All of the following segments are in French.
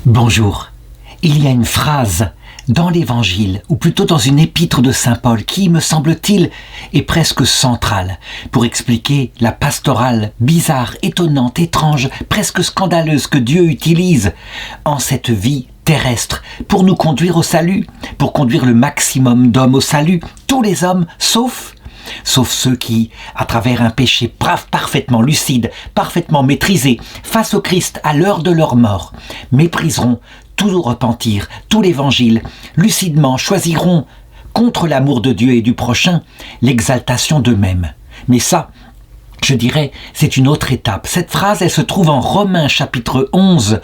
Bonjour. Il y a une phrase dans l'Évangile, ou plutôt dans une épître de saint Paul, qui, me semble-t-il, est presque centrale pour expliquer la pastorale bizarre, étonnante, étrange, presque scandaleuse que Dieu utilise en cette vie terrestre pour nous conduire au salut, pour conduire le maximum d'hommes au salut, tous les hommes, sauf ceux qui, à travers un péché parfaitement lucide, parfaitement maîtrisé, face au Christ à l'heure de leur mort, mépriseront tout repentir, tout l'évangile, lucidement choisiront, contre l'amour de Dieu et du prochain, l'exaltation d'eux-mêmes. Mais ça, je dirais, c'est une autre étape. Cette phrase, elle se trouve en Romains chapitre 11,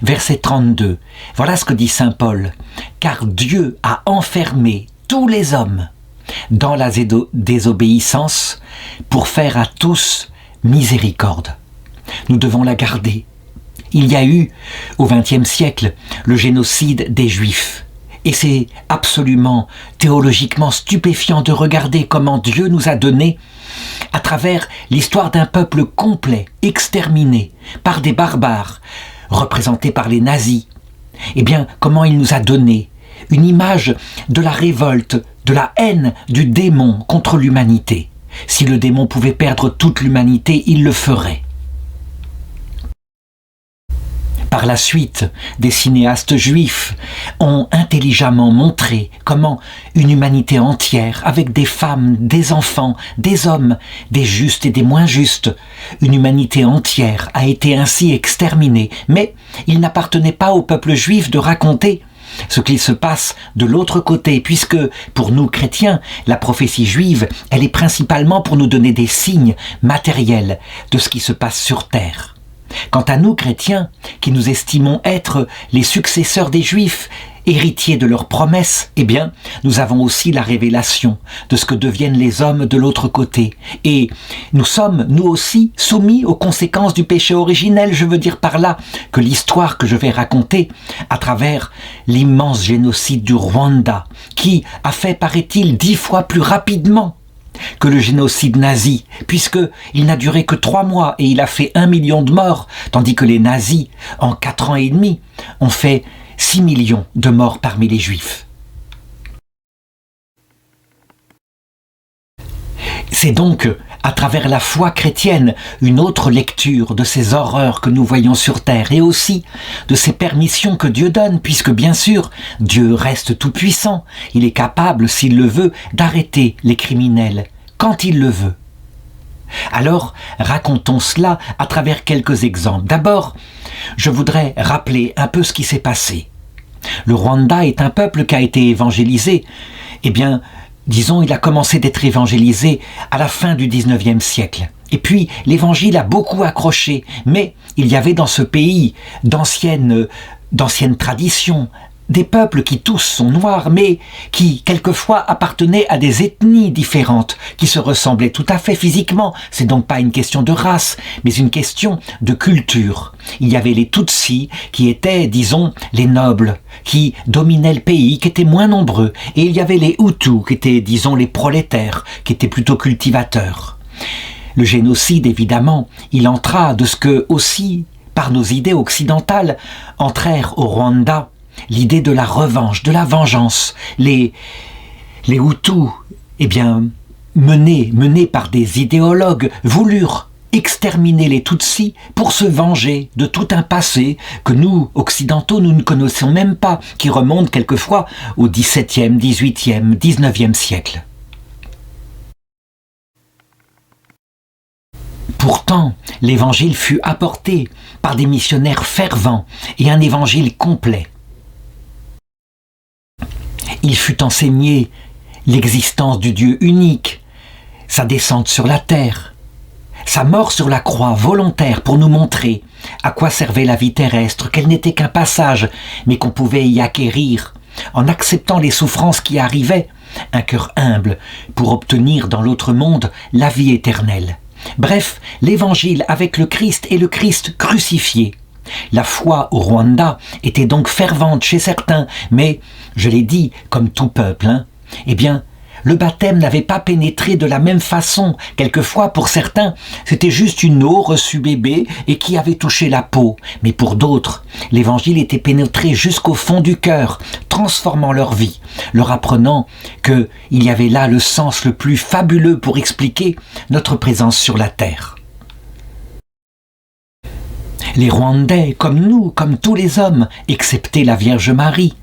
verset 32. Voilà ce que dit saint Paul. « Car Dieu a enfermé tous les hommes dans la désobéissance pour faire à tous miséricorde. » Nous devons la garder. Il y a eu, au XXe siècle, le génocide des Juifs. Et c'est absolument théologiquement stupéfiant de regarder comment Dieu nous a donné, à travers l'histoire d'un peuple complet, exterminé par des barbares, représentés par les nazis, eh bien, comment il nous a donné une image de la révolte, de la haine du démon contre l'humanité. Si le démon pouvait perdre toute l'humanité, il le ferait. Par la suite, des cinéastes juifs ont intelligemment montré comment une humanité entière, avec des femmes, des enfants, des hommes, des justes et des moins justes, une humanité entière a été ainsi exterminée. Mais il n'appartenait pas au peuple juif de raconter ce qu'il se passe de l'autre côté, puisque pour nous chrétiens, la prophétie juive, elle est principalement pour nous donner des signes matériels de ce qui se passe sur terre. Quant à nous, chrétiens, qui nous estimons être les successeurs des Juifs, héritiers de leurs promesses, eh bien, nous avons aussi la révélation de ce que deviennent les hommes de l'autre côté. Et nous sommes, nous aussi, soumis aux conséquences du péché originel. Je veux dire par là que l'histoire que je vais raconter à travers l'immense génocide du Rwanda, qui a fait, paraît-il, 10 fois plus rapidement que le génocide nazi, puisqu'il n'a duré que 3 mois et il a fait 1 million de morts, tandis que les nazis, en 4 ans et demi, ont fait 6 millions de morts parmi les juifs. C'est donc, à travers la foi chrétienne, une autre lecture de ces horreurs que nous voyons sur terre et aussi de ces permissions que Dieu donne, puisque bien sûr, Dieu reste tout-puissant. Il est capable, s'il le veut, d'arrêter les criminels quand il le veut. Alors, racontons cela à travers quelques exemples. D'abord, je voudrais rappeler un peu ce qui s'est passé. Le Rwanda est un peuple qui a été évangélisé, disons, il a commencé d'être évangélisé à la fin du XIXe siècle. Et puis, l'évangile a beaucoup accroché, mais il y avait dans ce pays d'anciennes traditions, des peuples qui tous sont noirs, mais qui, quelquefois, appartenaient à des ethnies différentes, qui se ressemblaient tout à fait physiquement. C'est donc pas une question de race, mais une question de culture. Il y avait les Tutsis, qui étaient, disons, les nobles, qui dominaient le pays, qui étaient moins nombreux. Et il y avait les Hutus, qui étaient, disons, les prolétaires, qui étaient plutôt cultivateurs. Le génocide, évidemment, il entra de ce que, aussi, par nos idées occidentales, entrèrent au Rwanda l'idée de la revanche, de la vengeance. Les Hutus, menés par des idéologues, voulurent exterminer les Tutsis pour se venger de tout un passé que nous, occidentaux, nous ne connaissons même pas, qui remonte quelquefois au XVIIe, XVIIIe, XIXe siècle. Pourtant, l'évangile fut apporté par des missionnaires fervents et un évangile complet. Il fut enseigné l'existence du Dieu unique, sa descente sur la terre, sa mort sur la croix volontaire pour nous montrer à quoi servait la vie terrestre, qu'elle n'était qu'un passage, mais qu'on pouvait y acquérir en acceptant les souffrances qui arrivaient, un cœur humble pour obtenir dans l'autre monde la vie éternelle. Bref, l'évangile avec le Christ et le Christ crucifié. La foi au Rwanda était donc fervente chez certains, mais, je l'ai dit, comme tout peuple, Le baptême n'avait pas pénétré de la même façon. Quelquefois, pour certains, c'était juste une eau reçue bébé et qui avait touché la peau. Mais pour d'autres, l'évangile était pénétré jusqu'au fond du cœur, transformant leur vie, leur apprenant qu'il y avait là le sens le plus fabuleux pour expliquer notre présence sur la terre. Les Rwandais, comme nous, comme tous les hommes, excepté la Vierge Marie,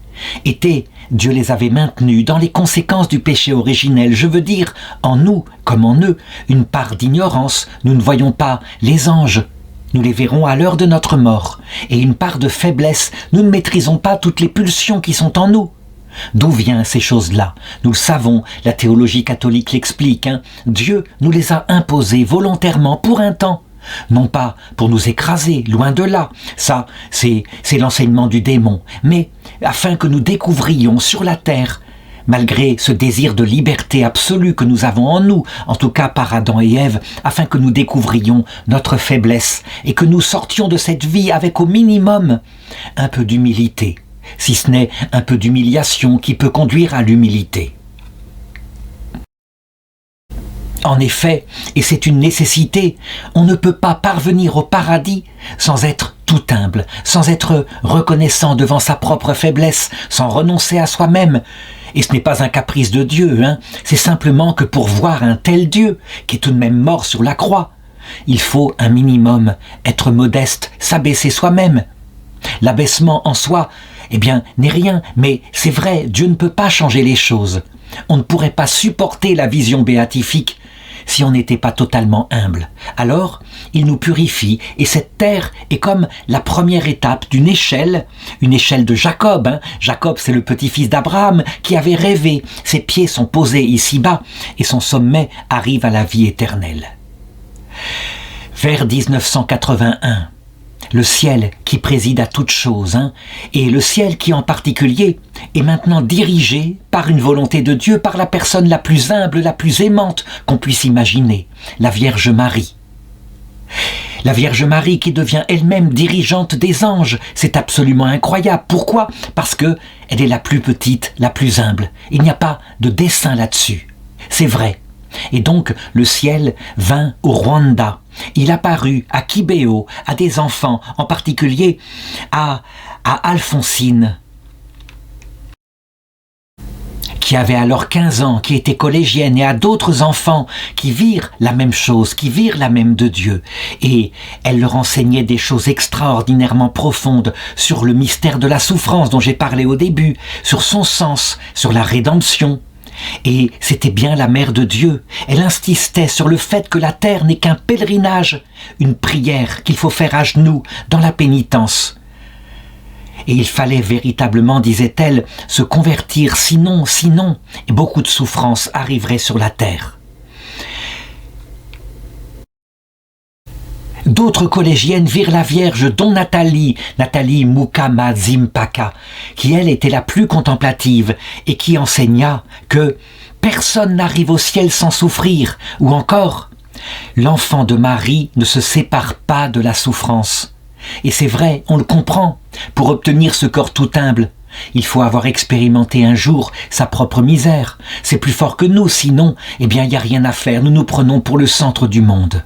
Dieu les avait maintenus dans les conséquences du péché originel, je veux dire, en nous comme en eux, une part d'ignorance, nous ne voyons pas les anges, nous les verrons à l'heure de notre mort, et une part de faiblesse, nous ne maîtrisons pas toutes les pulsions qui sont en nous. D'où viennent ces choses-là? Nous le savons, la théologie catholique l'explique, Dieu nous les a imposées volontairement pour un temps. Non pas pour nous écraser, loin de là, ça c'est l'enseignement du démon, mais afin que nous découvrions sur la terre, malgré ce désir de liberté absolue que nous avons en nous, en tout cas par Adam et Ève, afin que nous découvrions notre faiblesse et que nous sortions de cette vie avec au minimum un peu d'humilité, si ce n'est un peu d'humiliation qui peut conduire à l'humilité. En effet, et c'est une nécessité, on ne peut pas parvenir au paradis sans être tout humble, sans être reconnaissant devant sa propre faiblesse, sans renoncer à soi-même. Et ce n'est pas un caprice de Dieu, c'est simplement que pour voir un tel Dieu, qui est tout de même mort sur la croix, il faut un minimum être modeste, s'abaisser soi-même. L'abaissement en soi, n'est rien, mais c'est vrai, Dieu ne peut pas changer les choses. On ne pourrait pas supporter la vision béatifique si on n'était pas totalement humble. Alors, il nous purifie, et cette terre est comme la première étape d'une échelle, une échelle de Jacob. Jacob, c'est le petit-fils d'Abraham qui avait rêvé. Ses pieds sont posés ici-bas, et son sommet arrive à la vie éternelle. Vers 1981, le ciel qui préside à toute chose, et le ciel qui en particulier est maintenant dirigé par une volonté de Dieu, par la personne la plus humble, la plus aimante qu'on puisse imaginer, la Vierge Marie. La Vierge Marie qui devient elle-même dirigeante des anges, c'est absolument incroyable. Pourquoi? Parce que elle est la plus petite, la plus humble. Il n'y a pas de dessein là-dessus. C'est vrai. Et donc le ciel vint au Rwanda. Il apparut à Kibéo, à des enfants, en particulier à Alphonsine, qui avait alors 15 ans, qui était collégienne, et à d'autres enfants qui virent la même chose, qui virent la même de Dieu. Et elle leur enseignait des choses extraordinairement profondes sur le mystère de la souffrance dont j'ai parlé au début, sur son sens, sur la rédemption. Et c'était bien la mère de Dieu. Elle insistait sur le fait que la terre n'est qu'un pèlerinage, une prière qu'il faut faire à genoux dans la pénitence. Et il fallait véritablement, disait-elle, se convertir, sinon, beaucoup de souffrances arriveraient sur la terre. D'autres collégiennes virent la Vierge, dont Nathalie Mukama Zimpaka, qui elle était la plus contemplative et qui enseigna que personne n'arrive au ciel sans souffrir, ou encore l'enfant de Marie ne se sépare pas de la souffrance. Et c'est vrai, on le comprend, pour obtenir ce corps tout humble, il faut avoir expérimenté un jour sa propre misère. C'est plus fort que nous, sinon, il n'y a rien à faire, nous nous prenons pour le centre du monde.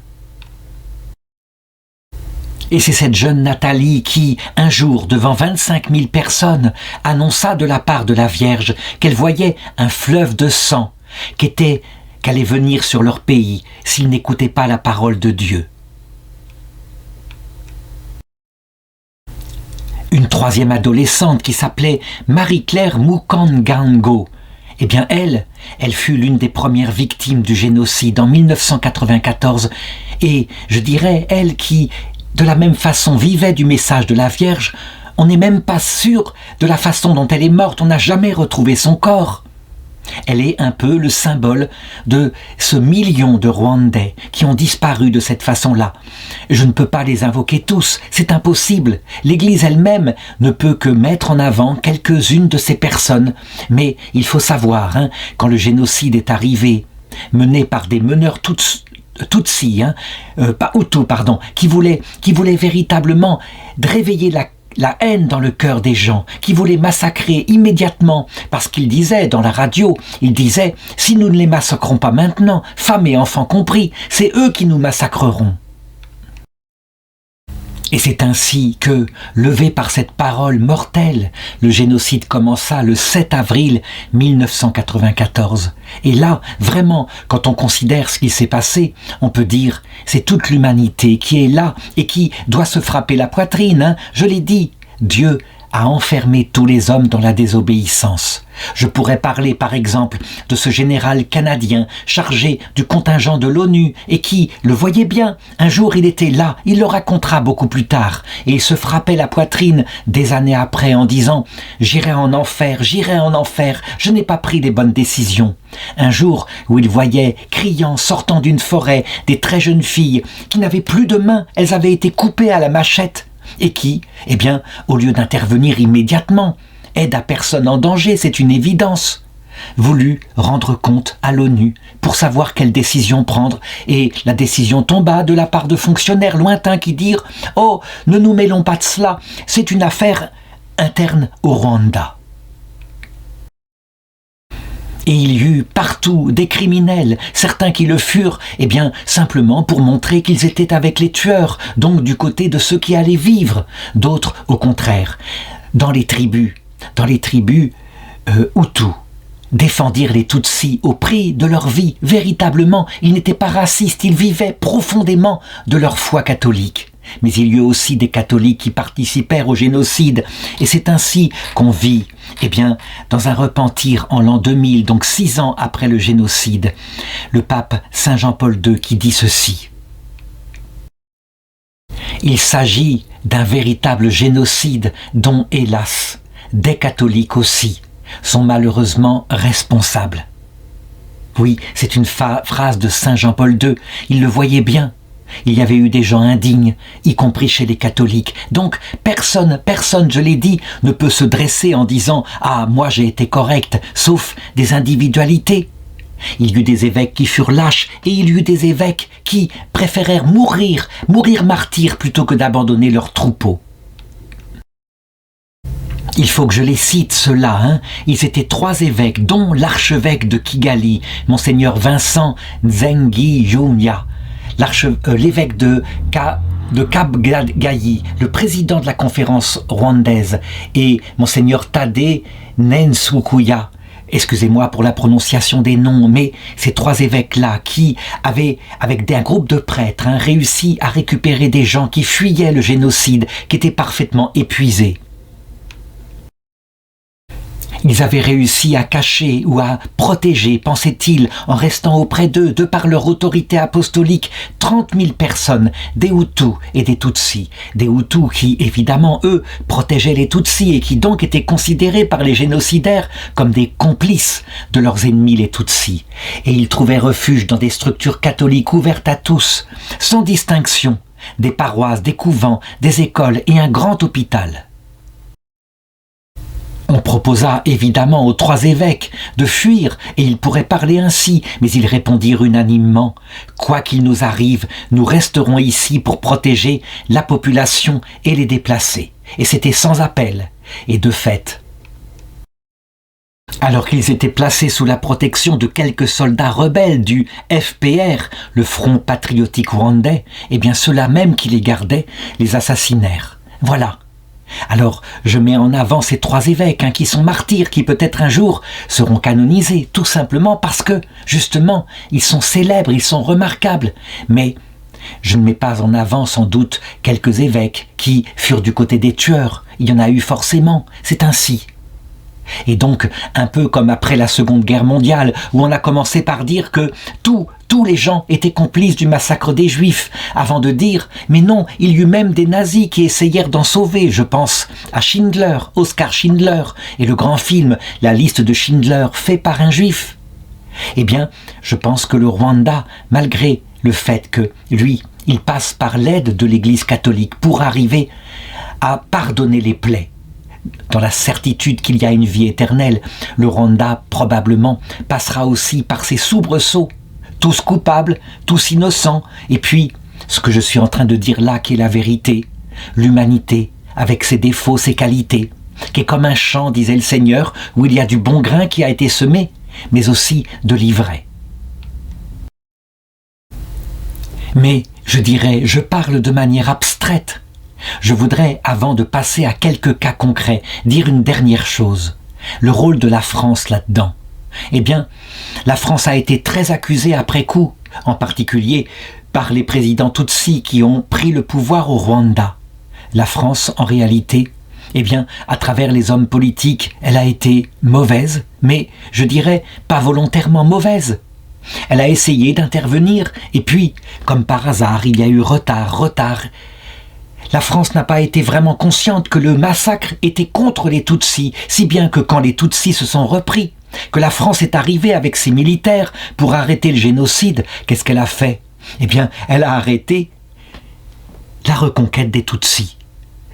Et c'est cette jeune Nathalie qui, un jour, devant 25 000 personnes, annonça de la part de la Vierge qu'elle voyait un fleuve de sang qu'allait venir sur leur pays s'ils n'écoutaient pas la parole de Dieu. Une troisième adolescente qui s'appelait Marie-Claire Mukangango, elle fut l'une des premières victimes du génocide en 1994, et je dirais, elle qui de la même façon vivait du message de la Vierge, on n'est même pas sûr de la façon dont elle est morte, on n'a jamais retrouvé son corps. Elle est un peu le symbole de ce million de Rwandais qui ont disparu de cette façon-là. Je ne peux pas les invoquer tous, c'est impossible. L'Église elle-même ne peut que mettre en avant quelques-unes de ces personnes. Mais il faut savoir, quand le génocide est arrivé, mené par des meneurs Tutsi, qui voulaient véritablement réveiller la haine dans le cœur des gens, qui voulaient massacrer immédiatement, parce qu'ils disaient dans la radio, ils disaient « Si nous ne les massacrons pas maintenant, femmes et enfants compris, c'est eux qui nous massacreront ». Et c'est ainsi que, levé par cette parole mortelle, le génocide commença le 7 avril 1994. Et là, vraiment, quand on considère ce qui s'est passé, on peut dire c'est toute l'humanité qui est là et qui doit se frapper la poitrine. Hein. Je l'ai dit, Dieu a enfermé tous les hommes dans la désobéissance. Je pourrais parler par exemple de ce général canadien chargé du contingent de l'ONU et qui, le voyait bien, un jour il était là, il le racontera beaucoup plus tard, et il se frappait la poitrine des années après en disant « J'irai en enfer, je n'ai pas pris les bonnes décisions ». Un jour où il voyait, criant, sortant d'une forêt, des très jeunes filles qui n'avaient plus de mains, elles avaient été coupées à la machette, et qui, eh bien, au lieu d'intervenir immédiatement, aide à personne en danger, c'est une évidence, voulut rendre compte à l'ONU pour savoir quelle décision prendre, et la décision tomba de la part de fonctionnaires lointains qui dirent « Oh, ne nous mêlons pas de cela, c'est une affaire interne au Rwanda ». Et il y eut partout des criminels, certains qui le furent, eh bien, simplement pour montrer qu'ils étaient avec les tueurs, donc du côté de ceux qui allaient vivre. D'autres, au contraire, dans les tribus Hutus, défendirent les Tutsis au prix de leur vie. Véritablement, ils n'étaient pas racistes, ils vivaient profondément de leur foi catholique. Mais il y eut aussi des catholiques qui participèrent au génocide, et c'est ainsi qu'on vit, eh bien, dans un repentir en l'an 2000, donc 6 ans après le génocide, le pape Saint Jean-Paul II qui dit ceci. Il s'agit d'un véritable génocide dont, hélas, des catholiques aussi sont malheureusement responsables. Oui, c'est une phrase de Saint Jean-Paul II, il le voyait bien. Il y avait eu des gens indignes, y compris chez les catholiques. Donc personne, je l'ai dit, ne peut se dresser en disant « Ah, moi j'ai été correct », sauf des individualités. Il y eut des évêques qui furent lâches et il y eut des évêques qui préférèrent mourir martyrs plutôt que d'abandonner leur troupeau. Il faut que je les cite, ceux-là. Hein. Ils étaient 3 évêques, dont l'archevêque de Kigali, Monseigneur Vincent Nzengi Jumya, l'évêque de Kabgayi, le président de la conférence rwandaise, et Monseigneur Tade Nensukuya. Excusez-moi pour la prononciation des noms, mais ces 3 évêques-là qui avaient, avec un groupe de prêtres, réussi à récupérer des gens qui fuyaient le génocide, qui étaient parfaitement épuisés. Ils avaient réussi à cacher ou à protéger, pensait-il, en restant auprès d'eux, de par leur autorité apostolique, 30 000 personnes, des Hutus et des Tutsis. Des Hutus qui, évidemment, eux, protégeaient les Tutsis et qui donc étaient considérés par les génocidaires comme des complices de leurs ennemis les Tutsis. Et ils trouvaient refuge dans des structures catholiques ouvertes à tous, sans distinction, des paroisses, des couvents, des écoles et un grand hôpital. On proposa évidemment aux 3 évêques de fuir et ils pourraient parler ainsi, mais ils répondirent unanimement « Quoi qu'il nous arrive, nous resterons ici pour protéger la population et les déplacés. » Et c'était sans appel. Et de fait, alors qu'ils étaient placés sous la protection de quelques soldats rebelles du FPR, le Front Patriotique Rwandais, eh bien ceux-là même qui les gardaient les assassinèrent. Voilà. Alors, je mets en avant ces 3 évêques qui sont martyrs, qui peut-être un jour seront canonisés, tout simplement parce que, justement, ils sont célèbres, ils sont remarquables. Mais je ne mets pas en avant sans doute quelques évêques qui furent du côté des tueurs. Il y en a eu forcément, c'est ainsi. Et donc, un peu comme après la Seconde Guerre mondiale, où on a commencé par dire que tous les gens étaient complices du massacre des Juifs, avant de dire « mais non, il y eut même des nazis qui essayèrent d'en sauver », je pense à Schindler, Oskar Schindler, et le grand film « La liste de Schindler » fait par un Juif. Eh bien, je pense que le Rwanda, malgré le fait que, lui, il passe par l'aide de l'Église catholique pour arriver à pardonner les plaies, dans la certitude qu'il y a une vie éternelle, le Rwanda probablement passera aussi par ces soubresauts, tous coupables, tous innocents, et puis, ce que je suis en train de dire là qui est la vérité, l'humanité avec ses défauts, ses qualités, qui est comme un champ, disait le Seigneur, où il y a du bon grain qui a été semé, mais aussi de l'ivraie. Mais, je dirais, je parle de manière abstraite. Je voudrais, avant de passer à quelques cas concrets, dire une dernière chose. Le rôle de la France là-dedans. Eh bien, la France a été très accusée après coup, en particulier par les présidents Tutsis qui ont pris le pouvoir au Rwanda. La France, en réalité, eh bien, à travers les hommes politiques, elle a été mauvaise, mais je dirais pas volontairement mauvaise. Elle a essayé d'intervenir, et puis, comme par hasard, il y a eu retard. La France n'a pas été vraiment consciente que le massacre était contre les Tutsis, si bien que quand les Tutsis se sont repris, que la France est arrivée avec ses militaires pour arrêter le génocide, qu'est-ce qu'elle a fait? Eh bien, elle a arrêté la reconquête des Tutsis.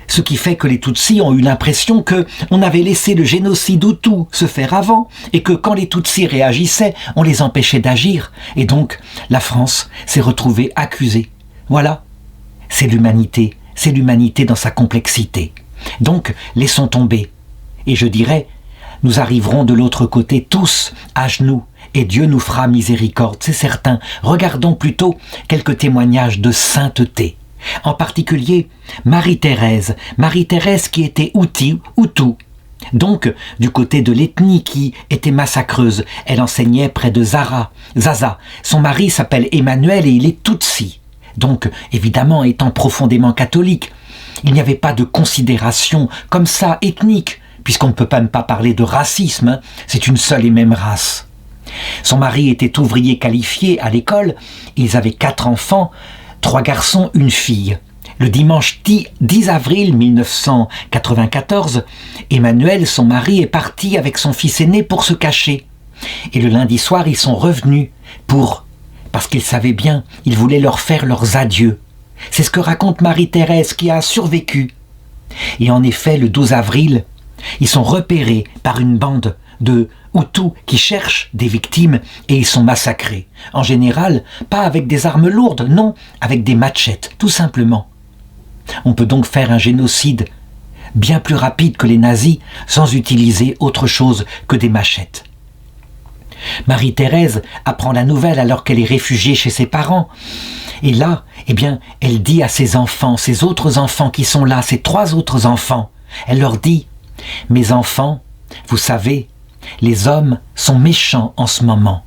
Ce qui fait que les Tutsis ont eu l'impression qu'on avait laissé le génocide Hutu se faire avant et que quand les Tutsis réagissaient, on les empêchait d'agir. Et donc, la France s'est retrouvée accusée. Voilà, c'est l'humanité dans sa complexité. Donc, laissons tomber. Et je dirais, nous arriverons de l'autre côté tous à genoux et Dieu nous fera miséricorde, c'est certain. Regardons plutôt quelques témoignages de sainteté. En particulier, Marie-Thérèse qui était Hutu, donc du côté de l'ethnie qui était massacreuse. Elle enseignait près de Zaza. Son mari s'appelle Emmanuel et il est Tutsi. Donc, évidemment, étant profondément catholique, il n'y avait pas de considération comme ça ethnique, puisqu'on ne peut même pas parler de racisme, hein. C'est une seule et même race. Son mari était ouvrier qualifié à l'école, ils avaient 4 enfants, 3 garçons, une fille. Le dimanche 10 avril 1994, Emmanuel, son mari, est parti avec son fils aîné pour se cacher. Et le lundi soir, ils sont revenus parce qu'ils savaient bien, ils voulaient leur faire leurs adieux. C'est ce que raconte Marie-Thérèse qui a survécu. Et en effet, le 12 avril, ils sont repérés par une bande de Hutus qui cherchent des victimes et ils sont massacrés. En général, pas avec des armes lourdes, non, avec des machettes, tout simplement. On peut donc faire un génocide bien plus rapide que les nazis sans utiliser autre chose que des machettes. Marie-Thérèse apprend la nouvelle alors qu'elle est réfugiée chez ses parents. Et là, eh bien, elle dit à ses enfants, ses autres enfants qui sont là, ses 3 autres enfants, elle leur dit « Mes enfants, vous savez, les hommes sont méchants en ce moment.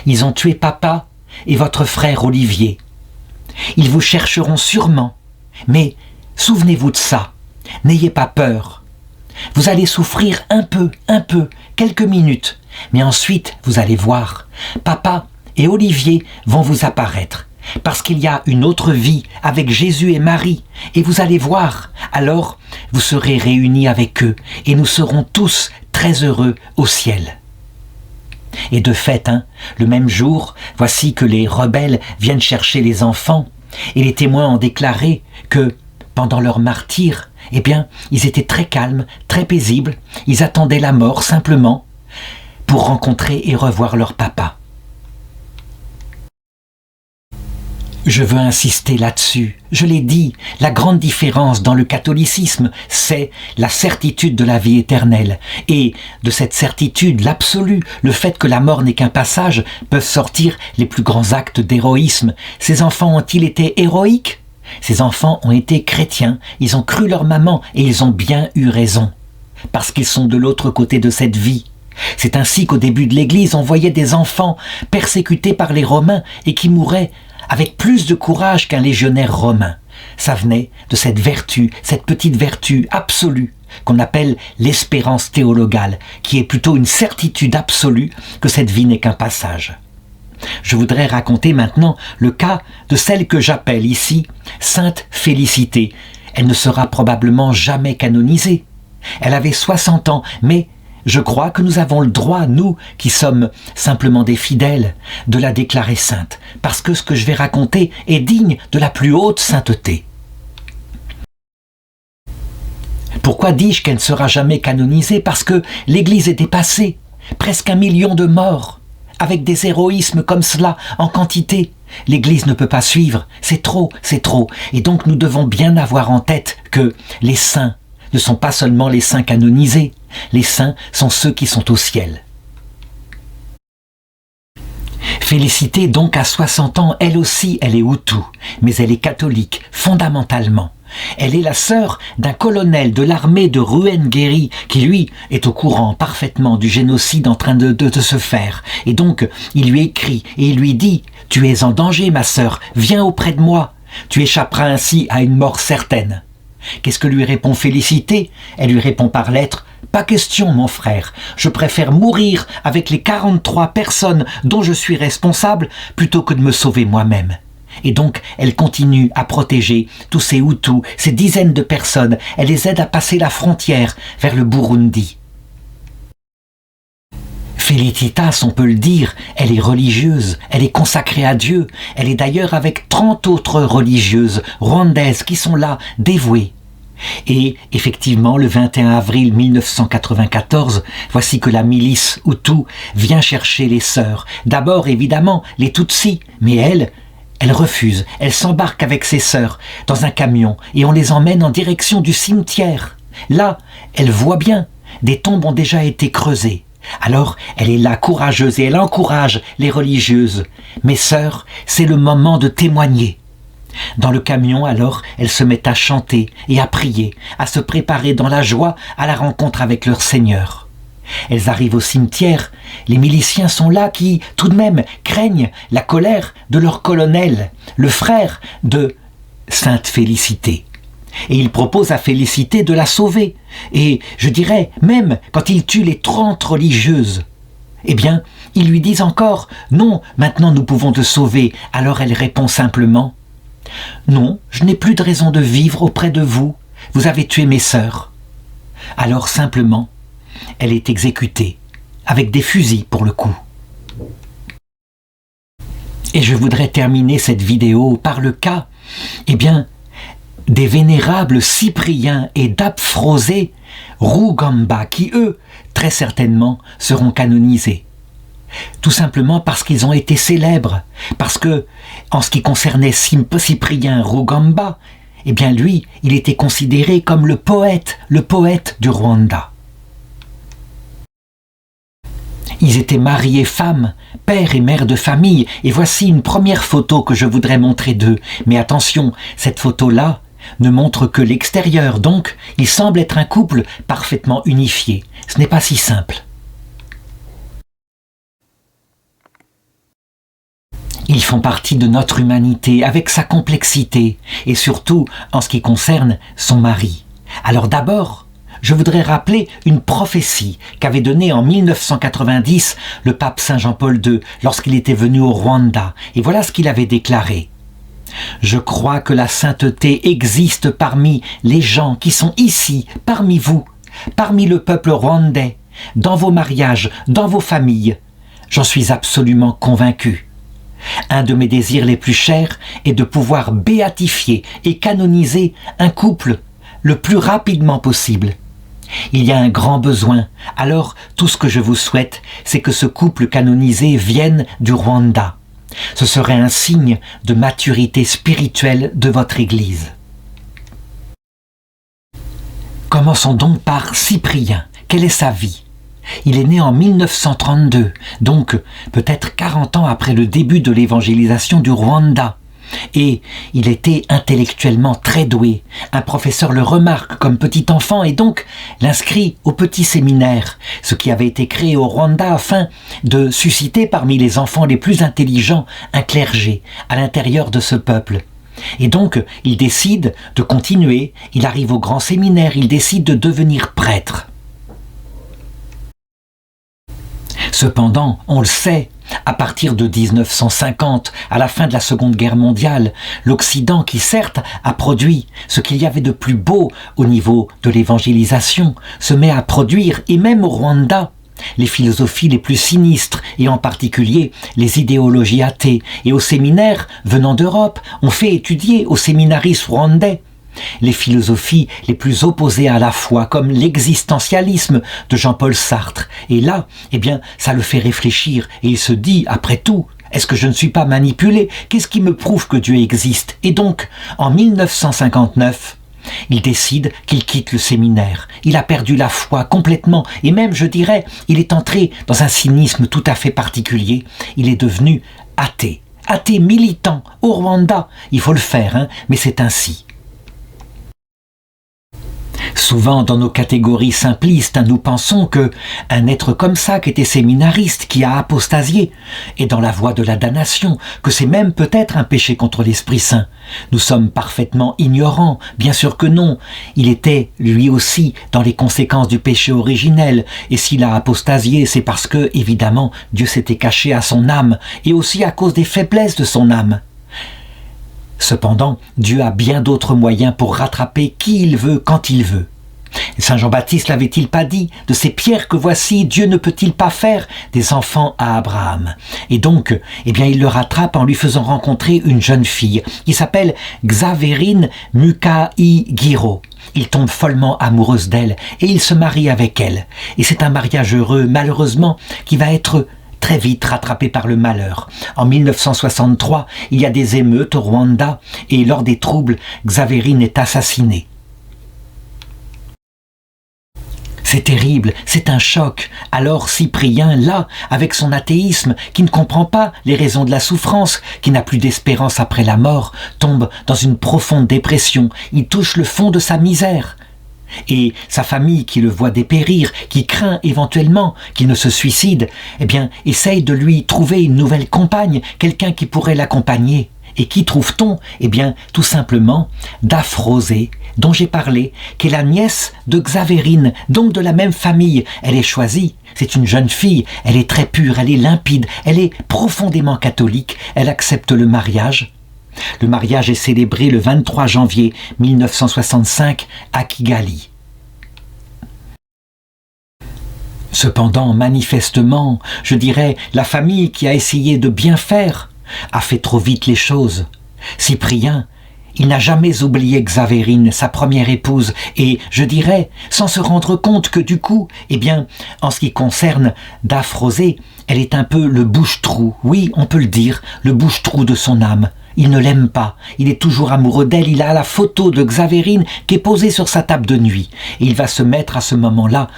Ils ont tué papa et votre frère Olivier. Ils vous chercheront sûrement, mais souvenez-vous de ça, n'ayez pas peur. Vous allez souffrir un peu, quelques minutes, mais ensuite vous allez voir, papa et Olivier vont vous apparaître. Parce qu'il y a une autre vie avec Jésus et Marie, et vous allez voir, alors vous serez réunis avec eux, et nous serons tous très heureux au ciel. » Et de fait, le même jour, voici que les rebelles viennent chercher les enfants, et les témoins ont déclaré que, pendant leur martyre, eh bien, ils étaient très calmes, très paisibles, ils attendaient la mort simplement pour rencontrer et revoir leur papa. Je veux insister là-dessus. Je l'ai dit, la grande différence dans le catholicisme, c'est la certitude de la vie éternelle. Et de cette certitude, l'absolu, le fait que la mort n'est qu'un passage, peuvent sortir les plus grands actes d'héroïsme. Ces enfants ont-ils été héroïques? Ces enfants ont été chrétiens, ils ont cru leur maman et ils ont bien eu raison. Parce qu'ils sont de l'autre côté de cette vie. C'est ainsi qu'au début de l'Église, on voyait des enfants persécutés par les Romains et qui mouraient avec plus de courage qu'un légionnaire romain. Ça venait de cette vertu, cette petite vertu absolue qu'on appelle l'espérance théologale, qui est plutôt une certitude absolue que cette vie n'est qu'un passage. Je voudrais raconter maintenant le cas de celle que j'appelle ici Sainte Félicité. Elle ne sera probablement jamais canonisée. Elle avait 60 ans, mais je crois que nous avons le droit, nous, qui sommes simplement des fidèles, de la déclarer sainte, parce que ce que je vais raconter est digne de la plus haute sainteté. Pourquoi dis-je qu'elle ne sera jamais canonisée? Parce que l'Église est dépassée, presque 1 million de morts, avec des héroïsmes comme cela en quantité. L'Église ne peut pas suivre, c'est trop, c'est trop. Et donc nous devons bien avoir en tête que les saints ne sont pas seulement les saints canonisés, les saints sont ceux qui sont au ciel. Félicité donc à 60 ans, elle aussi, elle est Hutu, mais elle est catholique, fondamentalement. Elle est la sœur d'un colonel de l'armée de Ruhengeri qui, lui, est au courant parfaitement du génocide en train de se faire. Et donc, il lui écrit et il lui dit « Tu es en danger, ma sœur, viens auprès de moi. Tu échapperas ainsi à une mort certaine. » Qu'est-ce que lui répond Félicité? Elle lui répond par lettre « Pas question, mon frère, je préfère mourir avec les 43 personnes dont je suis responsable plutôt que de me sauver moi-même. » Et donc, elle continue à protéger tous ces Hutus, ces dizaines de personnes. Elle les aide à passer la frontière vers le Burundi. Félicitas, on peut le dire, elle est religieuse, elle est consacrée à Dieu. Elle est d'ailleurs avec 30 autres religieuses rwandaises qui sont là, dévouées. Et effectivement, le 21 avril 1994, voici que la milice Hutu vient chercher les sœurs. D'abord, évidemment, les Tutsis, mais elle refuse, elle s'embarque avec ses sœurs dans un camion et on les emmène en direction du cimetière. Là, elle voit bien, des tombes ont déjà été creusées. Alors, elle est là, courageuse, et elle encourage les religieuses. « Mes sœurs, c'est le moment de témoigner. » Dans le camion, alors, elles se mettent à chanter et à prier, à se préparer dans la joie à la rencontre avec leur Seigneur. Elles arrivent au cimetière, les miliciens sont là qui, tout de même, craignent la colère de leur colonel, le frère de Sainte Félicité. Et ils proposent à Félicité de la sauver. Et je dirais, même quand ils tuent les 30 religieuses, eh bien, ils lui disent encore « Non, maintenant nous pouvons te sauver. » Alors elle répond simplement « Non, je n'ai plus de raison de vivre auprès de vous. Vous avez tué mes sœurs. » Alors simplement, elle est exécutée, avec des fusils pour le coup. Et je voudrais terminer cette vidéo par le cas, eh bien, des vénérables Cyprien et d'Aphrosé Rugamba qui, eux, très certainement, seront canonisés. Tout simplement parce qu'ils ont été célèbres, parce que, en ce qui concernait Cyprien Rugamba, eh bien lui, il était considéré comme le poète du Rwanda. Ils étaient mariés femmes, père et mère de famille, et voici une première photo que je voudrais montrer d'eux. Mais attention, cette photo-là ne montre que l'extérieur, donc il semble être un couple parfaitement unifié. Ce n'est pas si simple. Ils font partie de notre humanité, avec sa complexité, et surtout en ce qui concerne son mari. Alors d'abord, je voudrais rappeler une prophétie qu'avait donnée en 1990 le pape Saint Jean-Paul II lorsqu'il était venu au Rwanda. Et voilà ce qu'il avait déclaré. « Je crois que la sainteté existe parmi les gens qui sont ici, parmi vous, parmi le peuple rwandais, dans vos mariages, dans vos familles. J'en suis absolument convaincu. Un de mes désirs les plus chers est de pouvoir béatifier et canoniser un couple le plus rapidement possible. Il y a un grand besoin, alors tout ce que je vous souhaite, c'est que ce couple canonisé vienne du Rwanda. Ce serait un signe de maturité spirituelle de votre Église. » Commençons donc par Cyprien. Quelle est sa vie? Il est né en 1932, donc peut-être 40 ans après le début de l'évangélisation du Rwanda. Et il était intellectuellement très doué. Un professeur le remarque comme petit enfant et donc l'inscrit au petit séminaire, ce qui avait été créé au Rwanda afin de susciter parmi les enfants les plus intelligents un clergé à l'intérieur de ce peuple. Et donc il décide de continuer, il arrive au grand séminaire, il décide de devenir prêtre. Cependant, on le sait, à partir de 1950, à la fin de la Seconde Guerre mondiale, l'Occident, qui certes a produit ce qu'il y avait de plus beau au niveau de l'évangélisation, se met à produire, et même au Rwanda, les philosophies les plus sinistres, et en particulier les idéologies athées. Et au séminaire, venant d'Europe, on fait étudier aux séminaristes rwandais les philosophies les plus opposées à la foi, comme l'existentialisme de Jean-Paul Sartre. Et là, eh bien, ça le fait réfléchir, et il se dit, après tout, Est-ce que je ne suis pas manipulé? Qu'est-ce qui me prouve que Dieu existe? Et donc, en 1959, il décide qu'il quitte le séminaire. Il a perdu la foi complètement et même, je dirais, il est entré dans un cynisme tout à fait particulier. Il est devenu athée. Athée militant au Rwanda. Il faut le faire, hein, mais c'est ainsi. Souvent, dans nos catégories simplistes, nous pensons que un être comme ça, qui était séminariste, qui a apostasié, est dans la voie de la damnation, que c'est même peut-être un péché contre l'Esprit Saint. Nous sommes parfaitement ignorants, bien sûr que non. Il était, lui aussi, dans les conséquences du péché originel, et s'il a apostasié, c'est parce que, évidemment, Dieu s'était caché à son âme, et aussi à cause des faiblesses de son âme. Cependant, Dieu a bien d'autres moyens pour rattraper qui il veut quand il veut. Saint Jean-Baptiste l'avait-il pas dit? De ces pierres que voici, Dieu ne peut-il pas faire des enfants à Abraham? Et donc, il le rattrape en lui faisant rencontrer une jeune fille qui s'appelle Xavérine Mukaigiro. Il tombe follement amoureux d'elle et il se marie avec elle. Et c'est un mariage heureux, malheureusement, qui va être très vite rattrapé par le malheur. En 1963, il y a des émeutes au Rwanda et lors des troubles, Xavérine est assassinée. C'est terrible, c'est un choc. Alors Cyprien, là, avec son athéisme, qui ne comprend pas les raisons de la souffrance, qui n'a plus d'espérance après la mort, tombe dans une profonde dépression. Il touche le fond de sa misère. Et sa famille qui le voit dépérir, qui craint éventuellement qu'il ne se suicide, essaye de lui trouver une nouvelle compagne, quelqu'un qui pourrait l'accompagner. Et qui trouve-t-on? Tout simplement Daphrosée, dont j'ai parlé, qui est la nièce de Xavérine, donc de la même famille. Elle est choisie, c'est une jeune fille, elle est très pure, elle est limpide, elle est profondément catholique, elle accepte le mariage. Le mariage est célébré le 23 janvier 1965 à Kigali. Cependant, manifestement, je dirais, la famille qui a essayé de bien faire a fait trop vite les choses. Cyprien, il n'a jamais oublié Xavérine, sa première épouse, et je dirais, sans se rendre compte que du coup, en ce qui concerne Daphrosée, elle est un peu le bouche-trou, oui, on peut le dire, le bouche-trou de son âme. Il ne l'aime pas, il est toujours amoureux d'elle, il a la photo de Xavérine qui est posée sur sa table de nuit. Et il va se mettre à ce moment-là,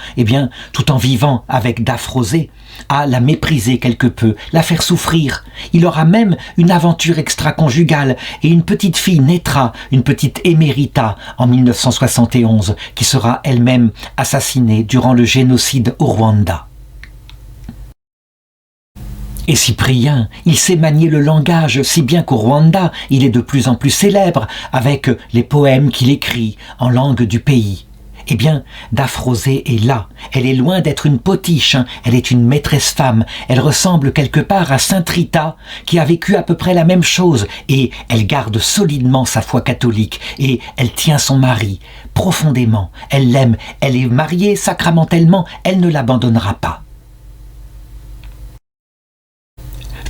tout en vivant avec Daphrosée, à la mépriser quelque peu, la faire souffrir. Il aura même une aventure extra-conjugale et une petite fille naîtra, une petite émérita en 1971, qui sera elle-même assassinée durant le génocide au Rwanda. Et Cyprien, il sait manier le langage, si bien qu'au Rwanda, il est de plus en plus célèbre avec les poèmes qu'il écrit en langue du pays. Daphrosée est là. Elle est loin d'être une potiche, elle est une maîtresse femme. Elle ressemble quelque part à Sainte Rita, qui a vécu à peu près la même chose, et elle garde solidement sa foi catholique, et elle tient son mari profondément. Elle l'aime, elle est mariée sacramentellement, elle ne l'abandonnera pas.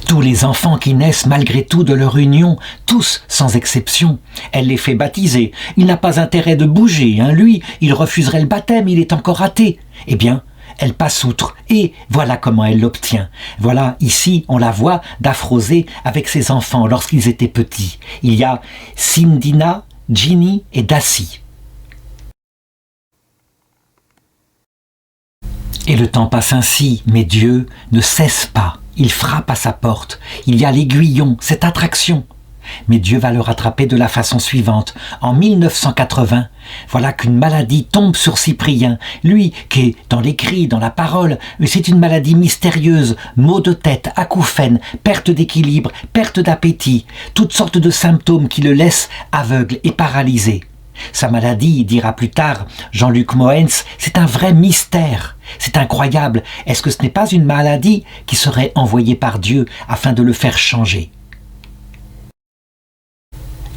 Tous les enfants qui naissent malgré tout de leur union, tous sans exception, elle les fait baptiser. Il n'a pas intérêt de bouger, lui, il refuserait le baptême, il est encore athée. Elle passe outre, et voilà comment elle l'obtient. Voilà, ici, on la voit, Daphrosée avec ses enfants lorsqu'ils étaient petits. Il y a Sindina, Ginny et Dassi. Et le temps passe ainsi, mais Dieu ne cesse pas. Il frappe à sa porte. Il y a l'aiguillon, cette attraction. Mais Dieu va le rattraper de la façon suivante. En 1980, voilà qu'une maladie tombe sur Cyprien. Lui, qui est dans l'écrit, dans la parole, mais c'est une maladie mystérieuse. Maux de tête, acouphènes, perte d'équilibre, perte d'appétit. Toutes sortes de symptômes qui le laissent aveugle et paralysé. Sa maladie, dira plus tard Jean-Luc Moens, c'est un vrai mystère. C'est incroyable. Est-ce que ce n'est pas une maladie qui serait envoyée par Dieu afin de le faire changer?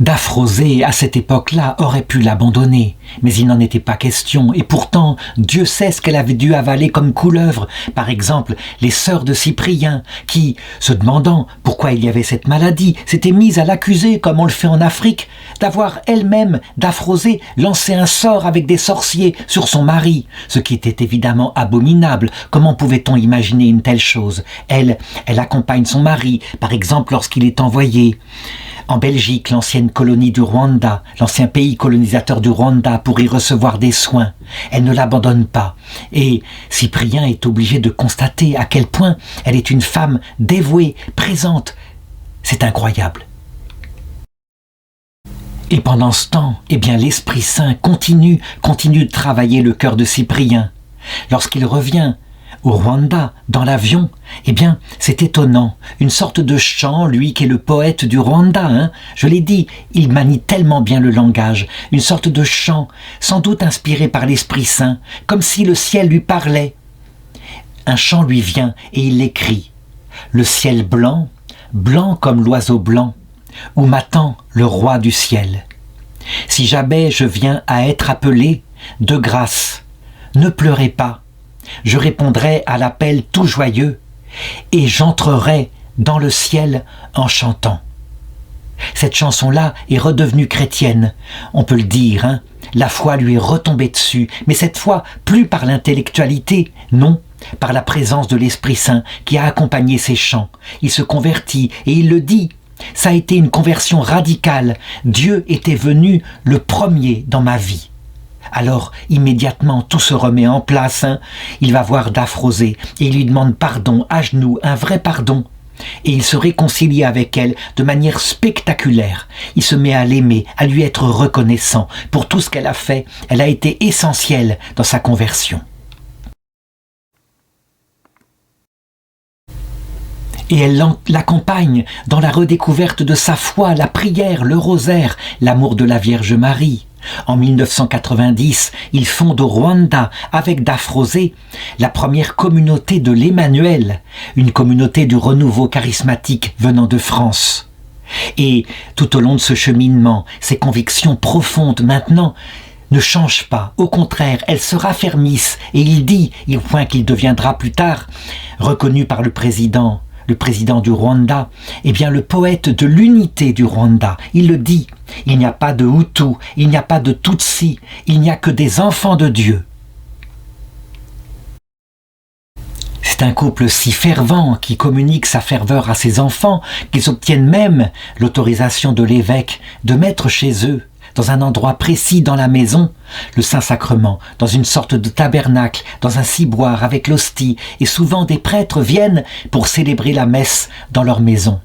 Daphrosée, à cette époque-là, aurait pu l'abandonner, mais il n'en était pas question, et pourtant, Dieu sait ce qu'elle avait dû avaler comme couleuvre. Par exemple, les sœurs de Cyprien, qui, se demandant pourquoi il y avait cette maladie, s'étaient mises à l'accuser, comme on le fait en Afrique, d'avoir elle-même, d'Afrosé, lancé un sort avec des sorciers sur son mari, ce qui était évidemment abominable. Comment pouvait-on imaginer une telle chose? Elle accompagne son mari, par exemple lorsqu'il est envoyé en Belgique, l'ancienne colonie du Rwanda, l'ancien pays colonisateur du Rwanda, pour y recevoir des soins. Elle ne l'abandonne pas. Et Cyprien est obligé de constater à quel point elle est une femme dévouée, présente. C'est incroyable. Et pendant ce temps, l'Esprit Saint continue de travailler le cœur de Cyprien. Lorsqu'il revient au Rwanda, dans l'avion, c'est étonnant. Une sorte de chant, lui qui est le poète du Rwanda, je l'ai dit, il manie tellement bien le langage. Une sorte de chant, sans doute inspiré par l'Esprit Saint, comme si le ciel lui parlait. Un chant lui vient et il l'écrit. Le ciel blanc, blanc comme l'oiseau blanc, où m'attend le roi du ciel. Si jamais je viens à être appelé, de grâce, ne pleurez pas. Je répondrai à l'appel tout joyeux et j'entrerai dans le ciel en chantant. Cette chanson-là est redevenue chrétienne, on peut le dire, La foi lui est retombée dessus, mais cette fois, plus par l'intellectualité, non, par la présence de l'Esprit Saint qui a accompagné ses chants. Il se convertit et il le dit. Ça a été une conversion radicale. Dieu était venu le premier dans ma vie. Alors, immédiatement, tout se remet en place. Il va voir Daphrosé et il lui demande pardon, à genoux, un vrai pardon. Et il se réconcilie avec elle de manière spectaculaire. Il se met à l'aimer, à lui être reconnaissant pour tout ce qu'elle a fait. Elle a été essentielle dans sa conversion. Et elle l'accompagne dans la redécouverte de sa foi, la prière, le rosaire, l'amour de la Vierge Marie. En 1990, il fonde au Rwanda, avec Daphrosé, la première communauté de l'Emmanuel, une communauté du renouveau charismatique venant de France. Et tout au long de ce cheminement, ses convictions profondes maintenant ne changent pas. Au contraire, elles se raffermissent. Et il dit, au point qu'il deviendra plus tard reconnu par le président du Rwanda, le poète de l'unité du Rwanda, il le dit, il n'y a pas de Hutu, il n'y a pas de Tutsi, il n'y a que des enfants de Dieu. C'est un couple si fervent qui communique sa ferveur à ses enfants qu'ils obtiennent même l'autorisation de l'évêque de mettre chez eux, dans un endroit précis dans la maison, le Saint-Sacrement, dans une sorte de tabernacle, dans un ciboire avec l'hostie, et souvent des prêtres viennent pour célébrer la messe dans leur maison.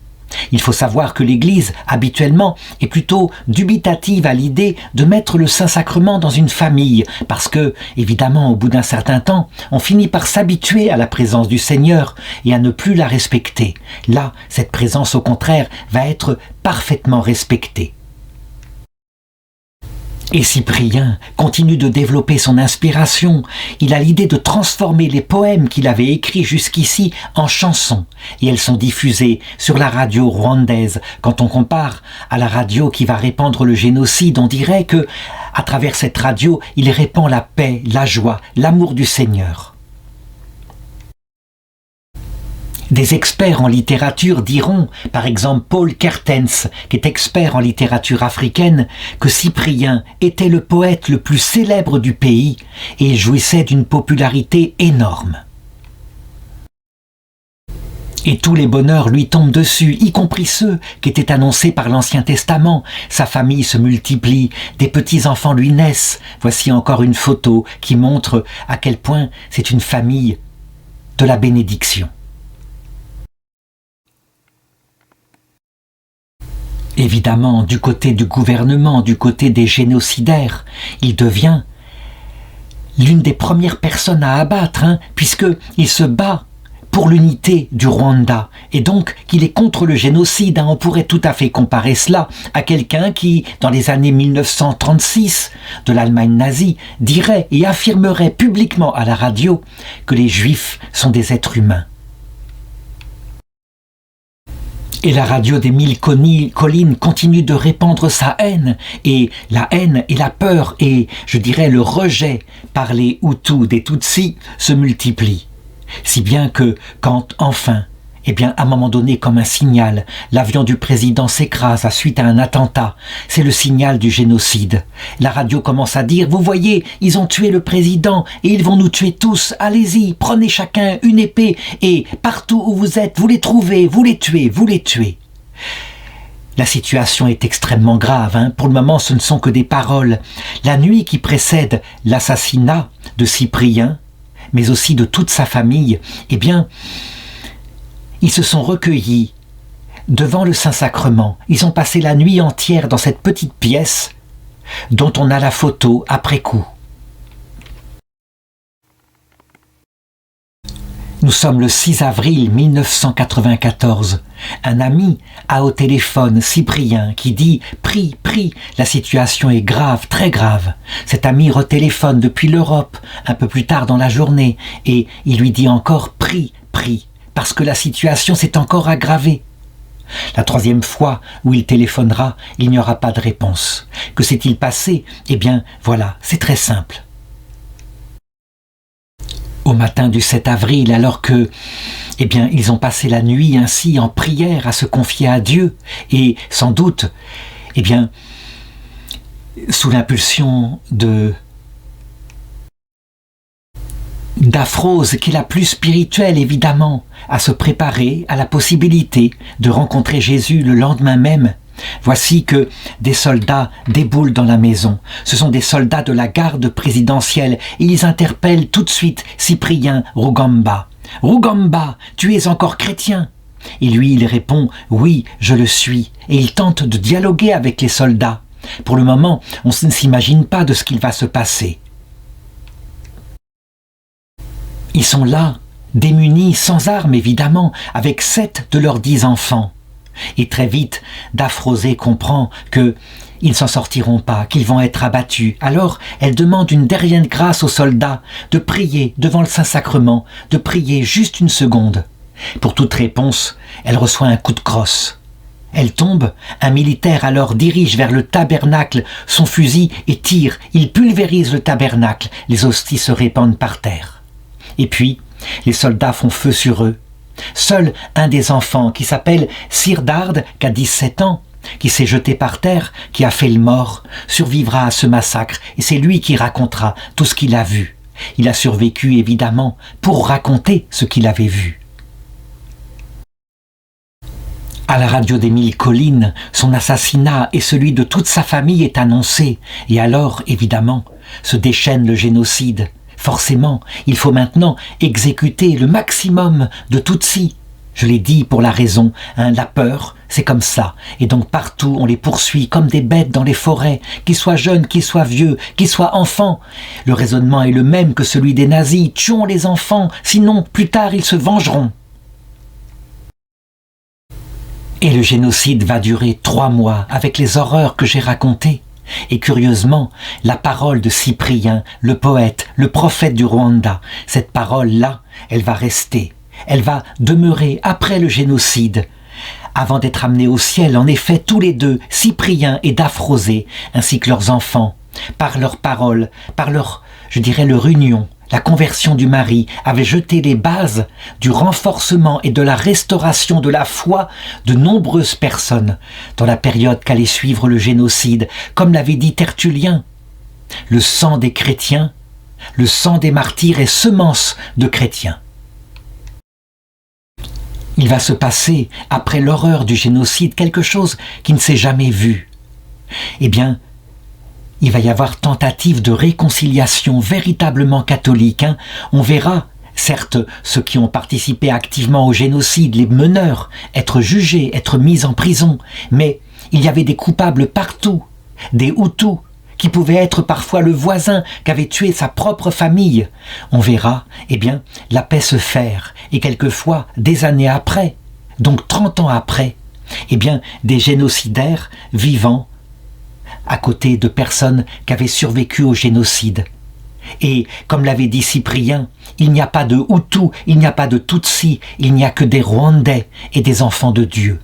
Il faut savoir que l'Église, habituellement, est plutôt dubitative à l'idée de mettre le Saint-Sacrement dans une famille, parce que, évidemment, au bout d'un certain temps, on finit par s'habituer à la présence du Seigneur et à ne plus la respecter. Là, cette présence, au contraire, va être parfaitement respectée. Et Cyprien continue de développer son inspiration. Il a l'idée de transformer les poèmes qu'il avait écrits jusqu'ici en chansons. Et elles sont diffusées sur la radio rwandaise. Quand on compare à la radio qui va répandre le génocide, on dirait que, à travers cette radio, il répand la paix, la joie, l'amour du Seigneur. Des experts en littérature diront, par exemple Paul Kertens, qui est expert en littérature africaine, que Cyprien était le poète le plus célèbre du pays et il jouissait d'une popularité énorme. Et tous les bonheurs lui tombent dessus, y compris ceux qui étaient annoncés par l'Ancien Testament. Sa famille se multiplie, des petits-enfants lui naissent. Voici encore une photo qui montre à quel point c'est une famille de la bénédiction. Évidemment, du côté du gouvernement, du côté des génocidaires, il devient l'une des premières personnes à abattre, puisqu'il se bat pour l'unité du Rwanda, et donc qu'il est contre le génocide. On pourrait tout à fait comparer cela à quelqu'un qui, dans les années 1936 de l'Allemagne nazie, dirait et affirmerait publiquement à la radio que les Juifs sont des êtres humains. Et la radio des 1000 collines continue de répandre sa haine, et la peur et, je dirais, le rejet par les Hutus des Tutsis se multiplient. Si bien que, quand enfin, Eh bien, à un moment donné, comme un signal, l'avion du président s'écrase à suite à un attentat. C'est le signal du génocide. La radio commence à dire « Vous voyez, ils ont tué le président et ils vont nous tuer tous. Allez-y, prenez chacun une épée et partout où vous êtes, vous les trouvez, vous les tuez, vous les tuez. » La situation est extrêmement grave. Pour le moment, ce ne sont que des paroles. La nuit qui précède l'assassinat de Cyprien, mais aussi de toute sa famille, eh bien, ils se sont recueillis devant le Saint-Sacrement. Ils ont passé la nuit entière dans cette petite pièce dont on a la photo après coup. Nous sommes le 6 avril 1994. Un ami a au téléphone Cyprien qui dit « Prie, prie, la situation est grave, très grave ». Cet ami retéléphone depuis l'Europe un peu plus tard dans la journée et il lui dit encore « Prie, prie », parce que la situation s'est encore aggravée. La troisième fois où il téléphonera, il n'y aura pas de réponse. Que s'est-il passé? Eh bien, voilà, c'est très simple. Au matin du 7 avril, alors que, eh bien, ils ont passé la nuit ainsi en prière à se confier à Dieu et sans doute, eh bien, sous l'impulsion d'Aphrose, qui est la plus spirituelle évidemment, à se préparer à la possibilité de rencontrer Jésus le lendemain même. Voici que des soldats déboulent dans la maison. Ce sont des soldats de la garde présidentielle et ils interpellent tout de suite Cyprien Rugamba. « Rugamba, tu es encore chrétien ?» Et lui, il répond « Oui, je le suis » et il tente de dialoguer avec les soldats. Pour le moment, on ne s'imagine pas de ce qu'il va se passer. Ils sont là, démunis, sans armes évidemment, avec 7 de leurs 10 enfants. Et très vite, Daphrosée comprend qu'ils ne s'en sortiront pas, qu'ils vont être abattus. Alors, elle demande une dernière grâce aux soldats de prier devant le Saint-Sacrement, de prier juste une seconde. Pour toute réponse, elle reçoit un coup de crosse. Elle tombe, un militaire alors dirige vers le tabernacle son fusil et tire. Il pulvérise le tabernacle, les hosties se répandent par terre. Et puis, les soldats font feu sur eux. Seul un des enfants, qui s'appelle Sirdard, qui a 17 ans, qui s'est jeté par terre, qui a fait le mort, survivra à ce massacre et c'est lui qui racontera tout ce qu'il a vu. Il a survécu évidemment pour raconter ce qu'il avait vu. À la radio d'Émile Colline, son assassinat et celui de toute sa famille est annoncé et alors, évidemment, se déchaîne le génocide. Forcément, il faut maintenant exécuter le maximum de Tutsis. Je l'ai dit pour la raison, la peur, c'est comme ça. Et donc partout, on les poursuit comme des bêtes dans les forêts, qu'ils soient jeunes, qu'ils soient vieux, qu'ils soient enfants. Le raisonnement est le même que celui des nazis. Tuons les enfants, sinon plus tard ils se vengeront. Et le génocide va durer 3 mois avec les horreurs que j'ai racontées. Et curieusement, la parole de Cyprien, le poète, le prophète du Rwanda, cette parole-là, elle va rester. Elle va demeurer après le génocide. Avant d'être amenés au ciel, en effet, tous les deux, Cyprien et Daphrosée, ainsi que leurs enfants, par leurs paroles, par leur union, la conversion du mari avait jeté les bases du renforcement et de la restauration de la foi de nombreuses personnes dans la période qu'allait suivre le génocide. Comme l'avait dit Tertullien, le sang des chrétiens, le sang des martyrs est semence de chrétiens. Il va se passer, après l'horreur du génocide, quelque chose qui ne s'est jamais vu. Eh bien, il va y avoir tentative de réconciliation véritablement catholique. On verra, certes, ceux qui ont participé activement au génocide, les meneurs, être jugés, être mis en prison, mais il y avait des coupables partout, des Hutus, qui pouvaient être parfois le voisin qui avait tué sa propre famille. On verra, eh bien, la paix se faire, et quelquefois, des années après, donc 30 ans après, eh bien, des génocidaires vivants, à côté de personnes qui avaient survécu au génocide. Et, comme l'avait dit Cyprien, il n'y a pas de Hutus, il n'y a pas de Tutsis, il n'y a que des Rwandais et des enfants de Dieu.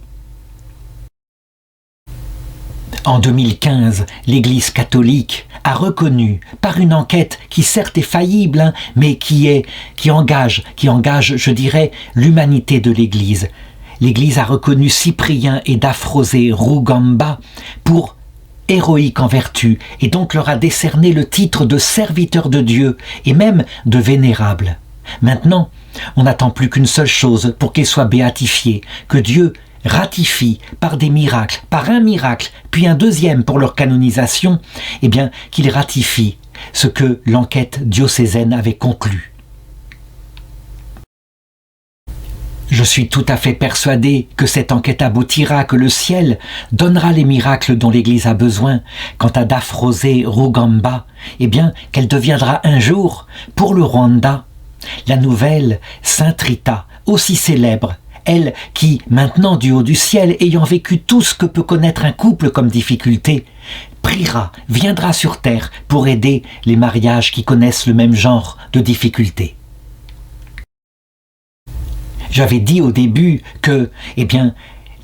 En 2015, l'Église catholique a reconnu, par une enquête qui certes est faillible, mais qui engage, je dirais, l'humanité de l'Église. L'Église a reconnu Cyprien et Daphrosée Rugambha pour héroïques en vertu, et donc leur a décerné le titre de serviteur de Dieu, et même de vénérable. Maintenant, on n'attend plus qu'une seule chose pour qu'ils soient béatifiés, que Dieu ratifie par des miracles, par un miracle, puis un deuxième pour leur canonisation, eh bien, qu'il ratifie ce que l'enquête diocésaine avait conclu. Je suis tout à fait persuadé que cette enquête aboutira, que le ciel donnera les miracles dont l'Église a besoin. Quant à Daphrosée Rugambha, eh bien, qu'elle deviendra un jour, pour le Rwanda, la nouvelle Sainte Rita, aussi célèbre, elle qui, maintenant du haut du ciel, ayant vécu tout ce que peut connaître un couple comme difficulté, priera, viendra sur terre pour aider les mariages qui connaissent le même genre de difficultés. J'avais dit au début que,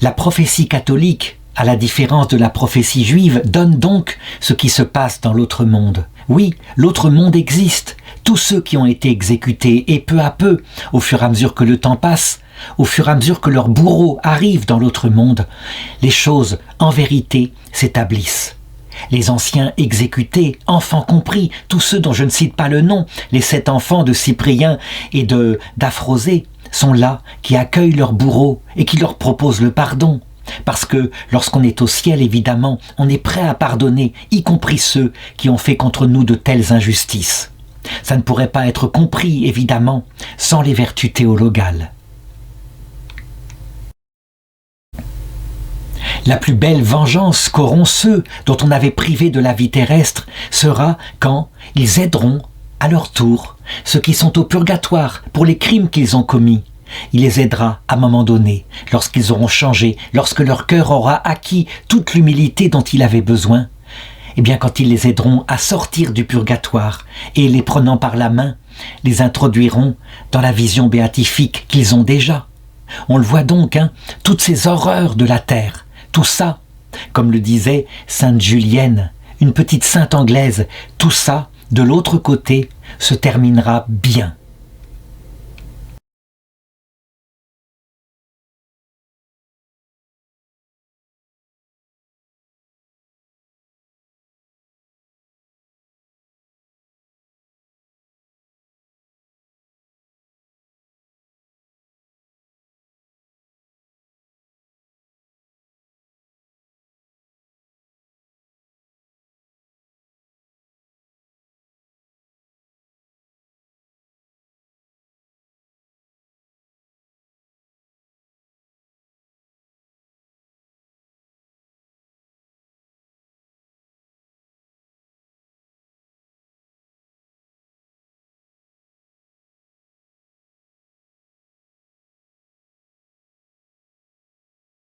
la prophétie catholique, à la différence de la prophétie juive, donne donc ce qui se passe dans l'autre monde. Oui, l'autre monde existe. Tous ceux qui ont été exécutés, et peu à peu, au fur et à mesure que le temps passe, au fur et à mesure que leurs bourreaux arrivent dans l'autre monde, les choses, en vérité, s'établissent. Les anciens exécutés, enfants compris, tous ceux dont je ne cite pas le nom, les 7 enfants de Cyprien et de Daphrosée, sont là, qui accueillent leurs bourreaux et qui leur proposent le pardon. Parce que lorsqu'on est au ciel, évidemment, on est prêt à pardonner, y compris ceux qui ont fait contre nous de telles injustices. Ça ne pourrait pas être compris, évidemment, sans les vertus théologales. La plus belle vengeance qu'auront ceux dont on avait privé de la vie terrestre sera quand ils aideront, à leur tour, ceux qui sont au purgatoire pour les crimes qu'ils ont commis. Il les aidera à un moment donné, lorsqu'ils auront changé, lorsque leur cœur aura acquis toute l'humilité dont il avait besoin. Eh bien, quand ils les aideront à sortir du purgatoire et les prenant par la main, les introduiront dans la vision béatifique qu'ils ont déjà. On le voit donc, toutes ces horreurs de la terre, tout ça, comme le disait Sainte Julienne, une petite sainte anglaise, tout ça, de l'autre côté, se terminera bien.